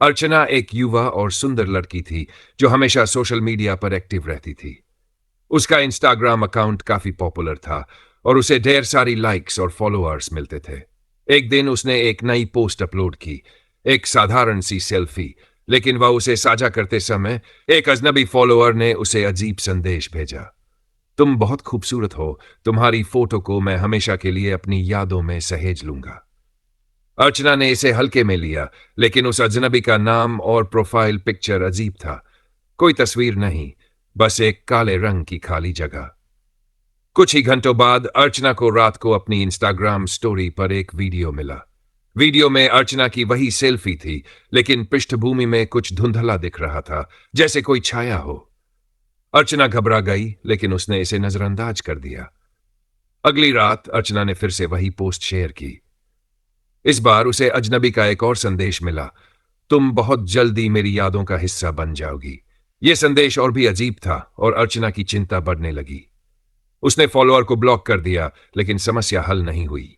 अर्चना एक युवा और सुंदर लड़की थी जो हमेशा सोशल मीडिया पर एक्टिव रहती थी। उसका इंस्टाग्राम अकाउंट काफी पॉपुलर था और उसे ढेर सारी लाइक्स और फॉलोअर्स मिलते थे। एक दिन उसने एक नई पोस्ट अपलोड की, एक साधारण सी सेल्फी, लेकिन वह उसे साझा करते समय एक अजनबी फॉलोअर ने उसे अजीब संदेश भेजा। तुम बहुत खूबसूरत हो, तुम्हारी फोटो को मैं हमेशा के लिए अपनी यादों में सहेज लूंगा। अर्चना ने इसे हल्के में लिया, लेकिन उस अजनबी का नाम और प्रोफाइल पिक्चर अजीब था। कोई तस्वीर नहीं, बस एक काले रंग की खाली जगह। कुछ ही घंटों बाद अर्चना को रात को अपनी इंस्टाग्राम स्टोरी पर एक वीडियो मिला। वीडियो में अर्चना की वही सेल्फी थी, लेकिन पृष्ठभूमि में कुछ धुंधला दिख रहा था, जैसे कोई छाया हो। अर्चना घबरा गई, लेकिन उसने इसे नजरअंदाज कर दिया। अगली रात अर्चना ने फिर से वही पोस्ट शेयर की। इस बार उसे अजनबी का एक और संदेश मिला, तुम बहुत जल्दी मेरी यादों का हिस्सा बन जाओगी। यह संदेश और भी अजीब था और अर्चना की चिंता बढ़ने लगी। उसने फॉलोअर को ब्लॉक कर दिया, लेकिन समस्या हल नहीं हुई।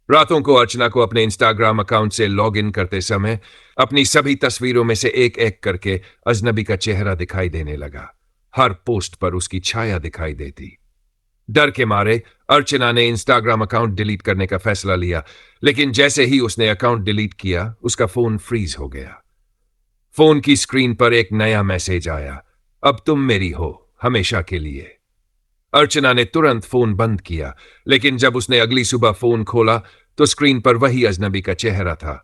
रातों को अर्चना को अपने इंस्टाग्राम अकाउंट से लॉग इन करते समय अपनी सभी तस्वीरों में से एक एक करके अजनबी का चेहरा दिखाई देने लगा। हर पोस्ट पर उसकी छाया दिखाई देती। डर के मारे अर्चना ने इंस्टाग्राम अकाउंट डिलीट करने का फैसला लिया, लेकिन जैसे ही उसने अकाउंट डिलीट किया, उसका फोन फ्रीज हो गया। फोन की स्क्रीन पर एक नया मैसेज आया, अब तुम मेरी हो, हमेशा के लिए। अर्चना ने तुरंत फोन बंद किया, लेकिन जब उसने अगली सुबह फोन खोला तो स्क्रीन पर वही अजनबी का चेहरा था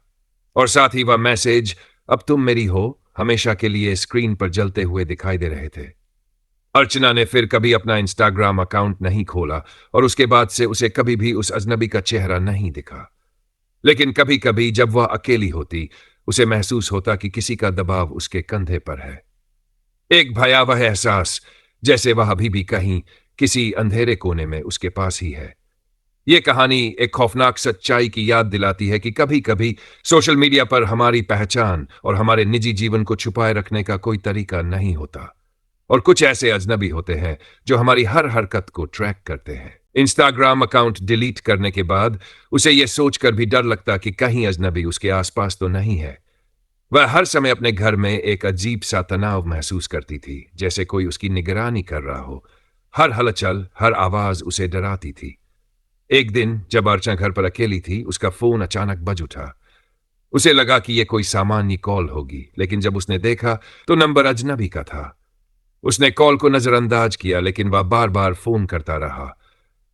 और साथ ही वह मैसेज, अब तुम मेरी हो, हमेशा के लिए, स्क्रीन पर जलते हुए दिखाई दे रहे थे। अर्चना ने फिर कभी अपना इंस्टाग्राम अकाउंट नहीं खोला और उसके बाद से उसे कभी भी उस अजनबी का चेहरा नहीं दिखा। लेकिन कभी कभी जब वह अकेली होती, उसे महसूस होता कि किसी का दबाव उसके कंधे पर है। एक भयावह एहसास, जैसे वह अभी भी कहीं किसी अंधेरे कोने में उसके पास ही है। यह कहानी एक खौफनाक सच्चाई की याद दिलाती है कि कभी कभी सोशल मीडिया पर हमारी पहचान और हमारे निजी जीवन को छुपाए रखने का कोई तरीका नहीं होता, और कुछ ऐसे अजनबी होते हैं जो हमारी हर हरकत को ट्रैक करते हैं। इंस्टाग्राम अकाउंट डिलीट करने के बाद उसे यह सोचकर भी डर लगता कि कहीं अजनबी उसके आसपास तो नहीं है। वह हर समय अपने घर में एक अजीब सा तनाव महसूस करती थी, जैसे कोई उसकी निगरानी कर रहा हो। हर हलचल, हर आवाज उसे डराती थी। एक दिन जब अर्चना घर पर अकेली थी, उसका फोन अचानक बज उठा। उसे लगा कि यह कोई सामान्य कॉल होगी, लेकिन जब उसने देखा तो नंबर अजनबी का था। उसने कॉल को नजरअंदाज किया, लेकिन वह बार बार फोन करता रहा।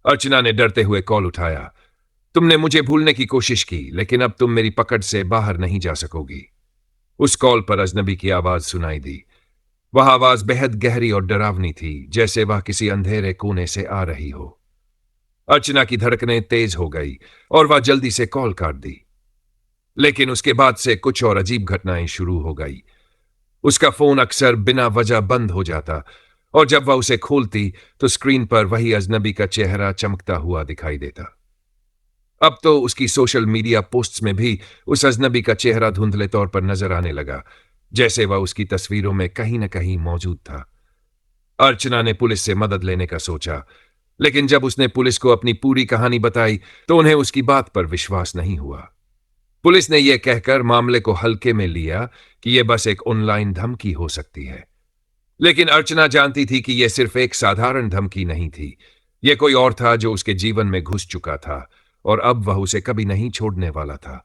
अर्चना ने डरते हुए कॉल उठाया। तुमने मुझे भूलने की कोशिश की, लेकिन अब तुम मेरी पकड़ से बाहर नहीं जा सकोगी। उस कॉल पर अजनबी की आवाज सुनाई दी। वह आवाज बेहद गहरी और डरावनी थी, जैसे वह किसी अंधेरे कोने से आ रही हो। अर्चना की धड़कनें तेज हो गई और वह जल्दी से कॉल काट दी। लेकिन उसके बाद से कुछ और अजीब घटनाएं शुरू हो गई। उसका फोन अक्सर बिना वजह बंद हो जाता और जब वह उसे खोलती तो स्क्रीन पर वही अजनबी का चेहरा चमकता हुआ दिखाई देता। अब तो उसकी सोशल मीडिया पोस्ट्स में भी उस अजनबी का चेहरा धुंधले तौर पर नजर आने लगा, जैसे वह उसकी तस्वीरों में कहीं न कहीं मौजूद था। अर्चना ने पुलिस से मदद लेने का सोचा, लेकिन जब उसने पुलिस को अपनी पूरी कहानी बताई तो उन्हें उसकी बात पर विश्वास नहीं हुआ। पुलिस ने यह कहकर मामले को हल्के में लिया कि यह बस एक ऑनलाइन धमकी हो सकती है। लेकिन अर्चना जानती थी कि यह सिर्फ एक साधारण धमकी नहीं थी। यह कोई और था जो उसके जीवन में घुस चुका था और अब वह उसे कभी नहीं छोड़ने वाला था।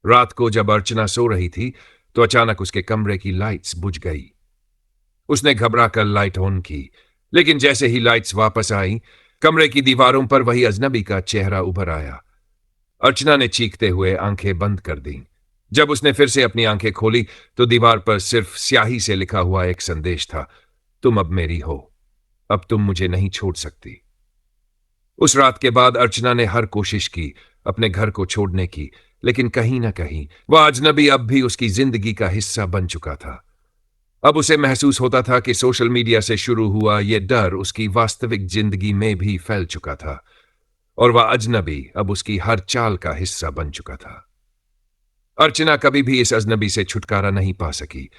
रात को जब अर्चना सो रही थी तो अचानक उसके कमरे की लाइट्स बुझ गई। उसने घबराकर लाइट ऑन की, लेकिन जैसे ही लाइट्स वापस आई, कमरे की दीवारों पर वही अजनबी का चेहरा उभर आया। अर्चना ने चीखते हुए आंखें बंद कर दी। जब उसने फिर से अपनी आंखें खोली तो दीवार पर सिर्फ स्याही से लिखा हुआ एक संदेश था, तुम अब मेरी हो, अब तुम मुझे नहीं छोड़ सकती। उस रात के बाद अर्चना ने हर कोशिश की अपने घर को छोड़ने की, लेकिन कहीं ना कहीं वह अजनबी अब भी उसकी जिंदगी का हिस्सा बन चुका था। अब उसे महसूस होता था कि सोशल मीडिया से शुरू हुआ यह डर उसकी वास्तविक जिंदगी में भी फैल चुका था और वह अजनबी अब उसकी हर चाल का हिस्सा बन चुका था। अर्चना कभी भी इस अजनबी से छुटकारा नहीं पा सकी,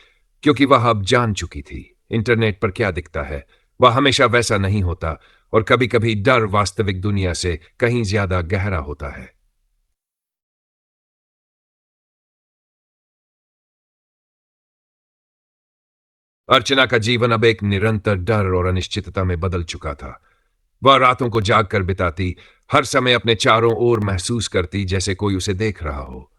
क्योंकि वह अब जान चुकी थी इंटरनेट पर क्या दिखता है वह हमेशा वैसा नहीं होता और कभी कभी डर वास्तविक दुनिया से कहीं ज्यादा गहरा होता है। अर्चना का जीवन अब एक निरंतर डर और अनिश्चितता में बदल चुका था। वह रातों को जाग कर बिताती, हर समय अपने चारों ओर महसूस करती जैसे कोई उसे देख रहा हो।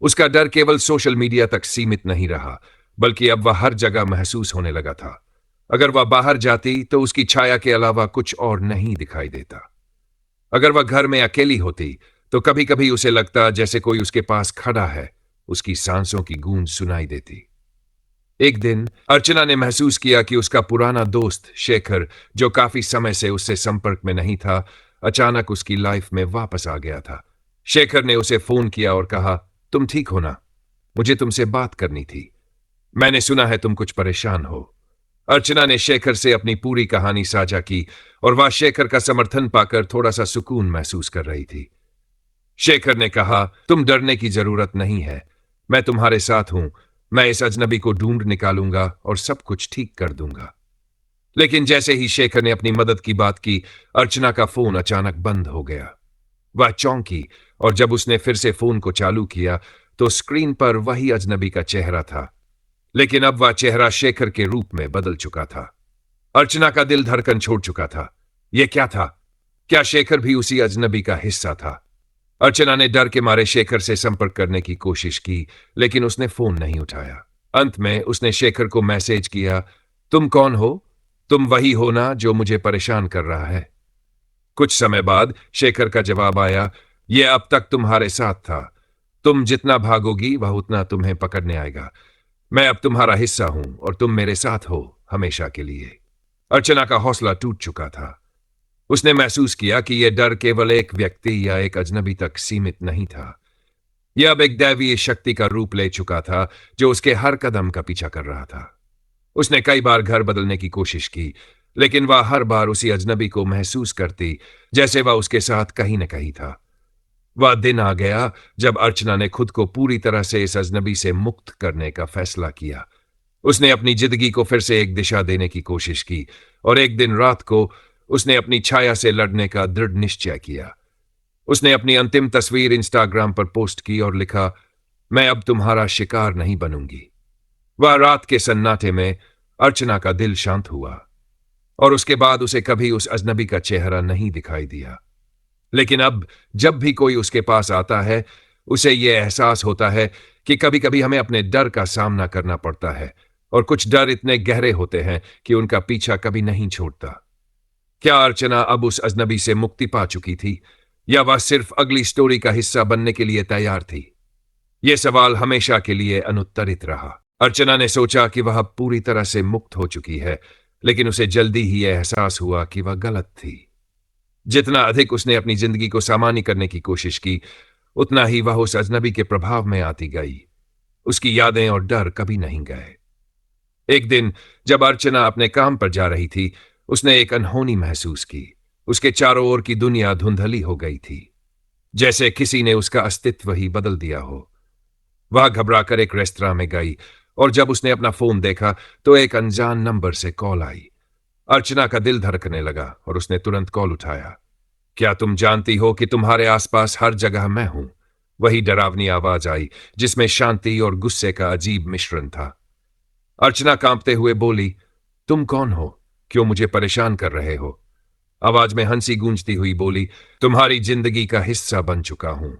उसका डर केवल सोशल मीडिया तक सीमित नहीं रहा, बल्कि अब वह हर जगह महसूस होने लगा था। अगर वह बाहर जाती तो उसकी छाया के अलावा कुछ और नहीं दिखाई देता। अगर वह घर में अकेली होती तो कभी कभी उसे लगता जैसे कोई उसके पास खड़ा है, उसकी सांसों की गूंज सुनाई देती। एक दिन अर्चना ने महसूस किया कि उसका पुराना दोस्त शेखर, जो काफी समय से उससे संपर्क में नहीं था, अचानक उसकी लाइफ में वापस आ गया था। शेखर ने उसे फोन किया और कहा, तुम ठीक हो ना? मुझे तुमसे बात करनी थी। मैंने सुना है तुम कुछ परेशान हो। अर्चना ने शेखर से अपनी पूरी कहानी साझा की और वह शेखर का समर्थन पाकर थोड़ा सा सुकून महसूस कर रही थी। शेखर ने कहा, तुम डरने की जरूरत नहीं है, मैं तुम्हारे साथ हूं। मैं इस अजनबी को ढूंढ निकालूंगा और सब कुछ ठीक कर दूंगा। लेकिन जैसे ही शेखर ने अपनी मदद की बात की, अर्चना का फोन अचानक बंद हो गया। वह चौंकी और जब उसने फिर से फोन को चालू किया तो स्क्रीन पर वही अजनबी का चेहरा था, लेकिन अब वह चेहरा शेखर के रूप में बदल चुका था। अर्चना का दिल धड़कन छोड़ चुका था। यह क्या था? क्या शेखर भी उसी अजनबी का हिस्सा था? अर्चना ने डर के मारे शेखर से संपर्क करने की कोशिश की, लेकिन उसने फोन नहीं उठाया। अंत में उसने शेखर को मैसेज किया, तुम कौन हो? तुम वही हो ना जो मुझे परेशान कर रहा है? कुछ समय बाद शेखर का जवाब आया, यह अब तक तुम्हारे साथ था। तुम जितना भागोगी वह उतना तुम्हें पकड़ने आएगा। मैं अब तुम्हारा हिस्सा हूं और तुम मेरे साथ हो हमेशा के लिए। अर्चना का हौसला टूट चुका था। उसने महसूस किया कि यह डर केवल एक व्यक्ति या एक अजनबी तक सीमित नहीं था। यह अब एक दैवीय शक्ति का रूप ले चुका था जो उसके हर कदम का पीछा कर रहा था। उसने कई बार घर बदलने की कोशिश की, लेकिन वह हर बार उसी अजनबी को महसूस करती जैसे वह उसके साथ कहीं न कहीं था। वह दिन आ गया जब अर्चना ने खुद को पूरी तरह से इस अजनबी से मुक्त करने का फैसला किया। उसने अपनी जिंदगी को फिर से एक दिशा देने की कोशिश की और एक दिन रात को उसने अपनी छाया से लड़ने का दृढ़ निश्चय किया। उसने अपनी अंतिम तस्वीर इंस्टाग्राम पर पोस्ट की और लिखा, मैं अब तुम्हारा शिकार नहीं बनूंगी। वह रात के सन्नाटे में अर्चना का दिल शांत हुआ और उसके बाद उसे कभी उस अजनबी का चेहरा नहीं दिखाई दिया। लेकिन अब जब भी कोई उसके पास आता है, उसे यह एहसास होता है कि कभी कभी हमें अपने डर का सामना करना पड़ता है और कुछ डर इतने गहरे होते हैं कि उनका पीछा कभी नहीं छोड़ता। क्या अर्चना अब उस अजनबी से मुक्ति पा चुकी थी, या वह सिर्फ अगली स्टोरी का हिस्सा बनने के लिए तैयार थी? यह सवाल हमेशा के लिए अनुत्तरित रहा। अर्चना ने सोचा कि वह अब पूरी तरह से मुक्त हो चुकी है, लेकिन उसे जल्दी ही यह एहसास हुआ कि वह गलत थी। जितना अधिक उसने अपनी जिंदगी को सामान्य करने की कोशिश की, उतना ही वह उस अजनबी के प्रभाव में आती गई। उसकी यादें और डर कभी नहीं गए। एक दिन जब अर्चना अपने काम पर जा रही थी, उसने एक अनहोनी महसूस की। उसके चारों ओर की दुनिया धुंधली हो गई थी, जैसे किसी ने उसका अस्तित्व ही बदल दिया हो। वह घबराकर एक रेस्तरां में गई और जब उसने अपना फोन देखा तो एक अनजान नंबर से कॉल आई। अर्चना का दिल धड़कने लगा और उसने तुरंत कॉल उठाया। क्या तुम जानती हो कि तुम्हारे आसपास हर जगह मैं हूं? वही डरावनी आवाज आई जिसमें शांति और गुस्से का अजीब मिश्रण था। अर्चना कांपते हुए बोली, तुम कौन हो? क्यों मुझे परेशान कर रहे हो? आवाज में हंसी गूंजती हुई बोली, तुम्हारी जिंदगी का हिस्सा बन चुका हूं,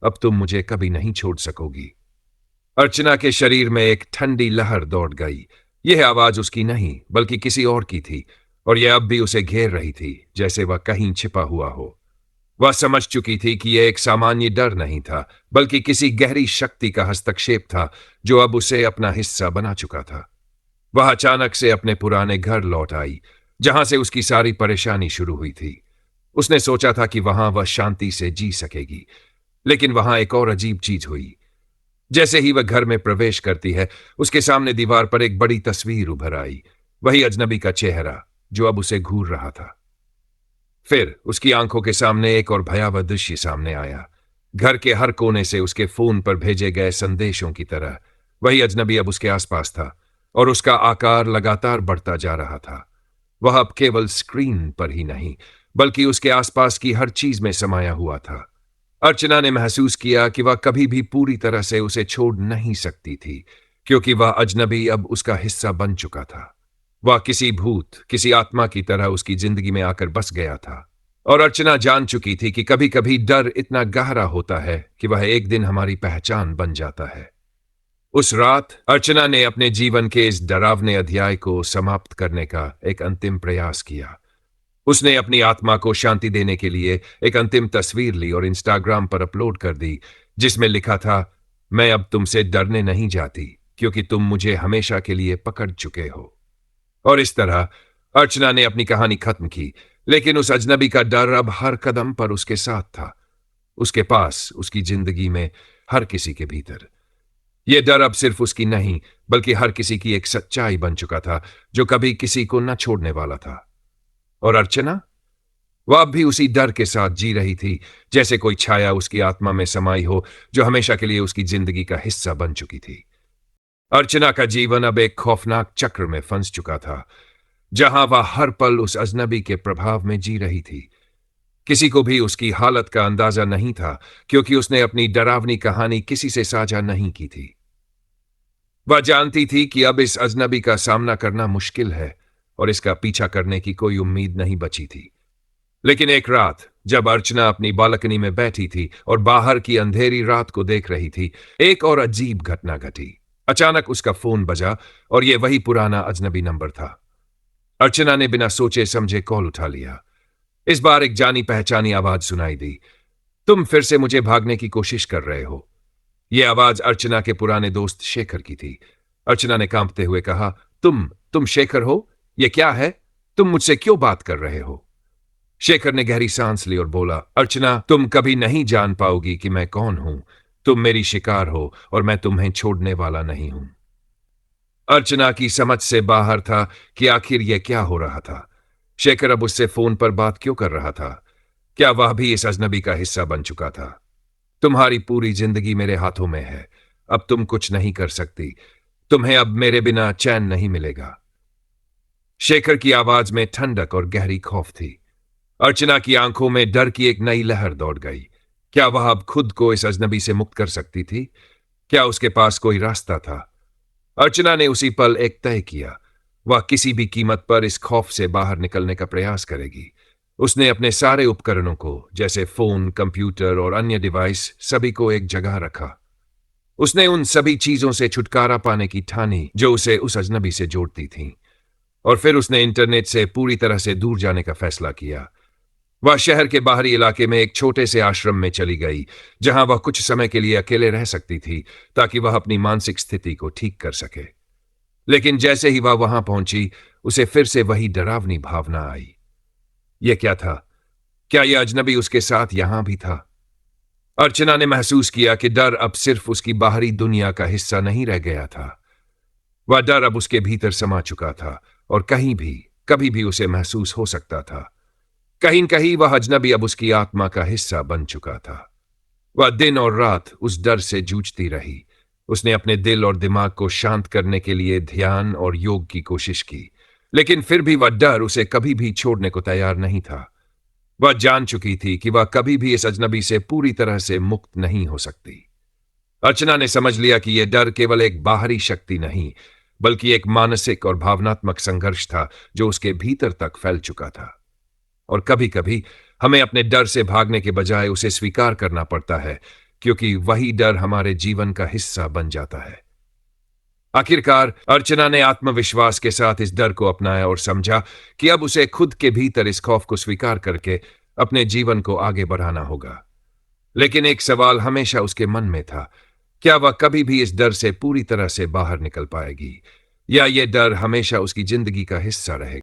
अब तुम मुझे कभी नहीं छोड़ सकोगी। अर्चना के शरीर में एक ठंडी लहर दौड़ गई। यह आवाज उसकी नहीं बल्कि किसी और की थी और यह अब भी उसे घेर रही थी जैसे वह कहीं छिपा हुआ हो। वह समझ चुकी थी कि यह एक सामान्य डर नहीं था, बल्कि किसी गहरी शक्ति का हस्तक्षेप था जो अब उसे अपना हिस्सा बना चुका था। वह अचानक से अपने पुराने घर लौट आई, जहां से उसकी सारी परेशानी शुरू हुई थी। उसने सोचा था कि वहां वह शांति से जी सकेगी, लेकिन वहां एक और अजीब चीज हुई। जैसे ही वह घर में प्रवेश करती है, उसके सामने दीवार पर एक बड़ी तस्वीर उभर आई, वही अजनबी का चेहरा जो अब उसे घूर रहा था। फिर उसकी आंखों के सामने एक और भयावह दृश्य सामने आया। घर के हर कोने से उसके फोन पर भेजे गए संदेशों की तरह वही अजनबी अब उसके आसपास था और उसका आकार लगातार बढ़ता जा रहा था। वह अब केवल स्क्रीन पर ही नहीं बल्कि उसके आसपास की हर चीज में समाया हुआ था। अर्चना ने महसूस किया कि वह कभी भी पूरी तरह से उसे छोड़ नहीं सकती थी, क्योंकि वह अजनबी अब उसका हिस्सा बन चुका था। वह किसी भूत, किसी आत्मा की तरह उसकी जिंदगी में आकर बस गया था। और अर्चना जान चुकी थी कि कभी कभी डर इतना गहरा होता है कि वह एक दिन हमारी पहचान बन जाता है। उस रात अर्चना ने अपने जीवन के इस डरावने अध्याय को समाप्त करने का एक अंतिम प्रयास किया। उसने अपनी आत्मा को शांति देने के लिए एक अंतिम तस्वीर ली और इंस्टाग्राम पर अपलोड कर दी, जिसमें लिखा था, मैं अब तुमसे डरने नहीं जाती क्योंकि तुम मुझे हमेशा के लिए पकड़ चुके हो। और इस तरह अर्चना ने अपनी कहानी खत्म की, लेकिन उस अजनबी का डर अब हर कदम पर उसके साथ था, उसके पास, उसकी जिंदगी में, हर किसी के भीतर। यह डर अब सिर्फ उसकी नहीं, बल्कि हर किसी की एक सच्चाई बन चुका था जो कभी किसी को न छोड़ने वाला था। और अर्चना, वह अब भी उसी डर के साथ जी रही थी, जैसे कोई छाया उसकी आत्मा में समाई हो जो हमेशा के लिए उसकी जिंदगी का हिस्सा बन चुकी थी। अर्चना का जीवन अब एक खौफनाक चक्र में फंस चुका था, जहां वह हर पल उस अजनबी के प्रभाव में जी रही थी। किसी को भी उसकी हालत का अंदाजा नहीं था, क्योंकि उसने अपनी डरावनी कहानी किसी से साझा नहीं की थी। वह जानती थी कि अब इस अजनबी का सामना करना मुश्किल है और इसका पीछा करने की कोई उम्मीद नहीं बची थी। लेकिन एक रात जब अर्चना अपनी बालकनी में बैठी थी और बाहर की अंधेरी रात को देख रही थी, एक और अजीब घटना घटी। अचानक उसका फोन बजा और यह वही पुराना अजनबी नंबर था। अर्चना ने बिना सोचे समझे कॉल उठा लिया। इस बार एक जानी पहचानी आवाज सुनाई दी, तुम फिर से मुझे भागने की कोशिश कर रहे हो। यह आवाज अर्चना के पुराने दोस्त शेखर की थी। अर्चना ने कांपते हुए कहा, तुम शेखर हो? यह क्या है? तुम मुझसे क्यों बात कर रहे हो? शेखर ने गहरी सांस ली और बोला, अर्चना, तुम कभी नहीं जान पाओगी कि मैं कौन हूं। तुम मेरी शिकार हो और मैं तुम्हें छोड़ने वाला नहीं हूं। अर्चना की समझ से बाहर था कि आखिर यह क्या हो रहा था। शेखर अब उससे फोन पर बात क्यों कर रहा था? क्या वह भी इस अजनबी का हिस्सा बन चुका था? तुम्हारी पूरी जिंदगी मेरे हाथों में है, अब तुम कुछ नहीं कर सकती। तुम्हें अब मेरे बिना चैन नहीं मिलेगा। शेखर की आवाज में ठंडक और गहरी खौफ थी। अर्चना की आंखों में डर की एक नई लहर दौड़ गई। क्या वह अब खुद को इस अजनबी से मुक्त कर सकती थी? क्या उसके पास कोई रास्ता था? अर्चना ने उसी पल एक तय किया, वह किसी भी कीमत पर इस खौफ से बाहर निकलने का प्रयास करेगी। उसने अपने सारे उपकरणों को, जैसे फोन, कंप्यूटर और अन्य डिवाइस, सभी को एक जगह रखा। उसने उन सभी चीजों से छुटकारा पाने की ठानी जो उसे उस अजनबी से जोड़ती थीं। और फिर उसने इंटरनेट से पूरी तरह से दूर जाने का फैसला किया। वह शहर के बाहरी इलाके में एक छोटे से आश्रम में चली गई, जहां वह कुछ समय के लिए अकेले रह सकती थी, ताकि वह अपनी मानसिक स्थिति को ठीक कर सके। लेकिन जैसे ही वह वहां पहुंची, उसे फिर से वही डरावनी भावना आई। यह क्या था? क्या यह अजनबी उसके साथ यहां भी था? अर्चना ने महसूस किया कि डर अब सिर्फ उसकी बाहरी दुनिया का हिस्सा नहीं रह गया था। वह डर अब उसके भीतर समा चुका था और कहीं भी, कभी भी उसे महसूस हो सकता था। कहीं कहीं वह अजनबी अब उसकी आत्मा का हिस्सा बन चुका था। वह दिन और रात उस डर से जूझती रही। उसने अपने दिल और दिमाग को शांत करने के लिए ध्यान और योग की कोशिश की, लेकिन फिर भी वह डर उसे कभी भी छोड़ने को तैयार नहीं था। वह जान चुकी थी कि वह कभी भी इस अजनबी से पूरी तरह से मुक्त नहीं हो सकती। अर्चना ने समझ लिया कि यह डर केवल एक बाहरी शक्ति नहीं, बल्कि एक मानसिक और भावनात्मक संघर्ष था जो उसके भीतर तक फैल चुका था। और कभी कभी हमें अपने डर से भागने के बजाय उसे स्वीकार करना पड़ता है, क्योंकि वही डर हमारे जीवन का हिस्सा बन जाता है। आखिरकार अर्चना ने आत्मविश्वास के साथ इस डर को अपनाया और समझा कि अब उसे खुद के भीतर इस खौफ को स्वीकार करके अपने जीवन को आगे बढ़ाना होगा। लेकिन एक सवाल हमेशा उसके मन में था, क्या वह कभी भी इस डर से पूरी तरह से बाहर निकल पाएगी, या यह डर हमेशा उसकी जिंदगी का हिस्सा रहेगा?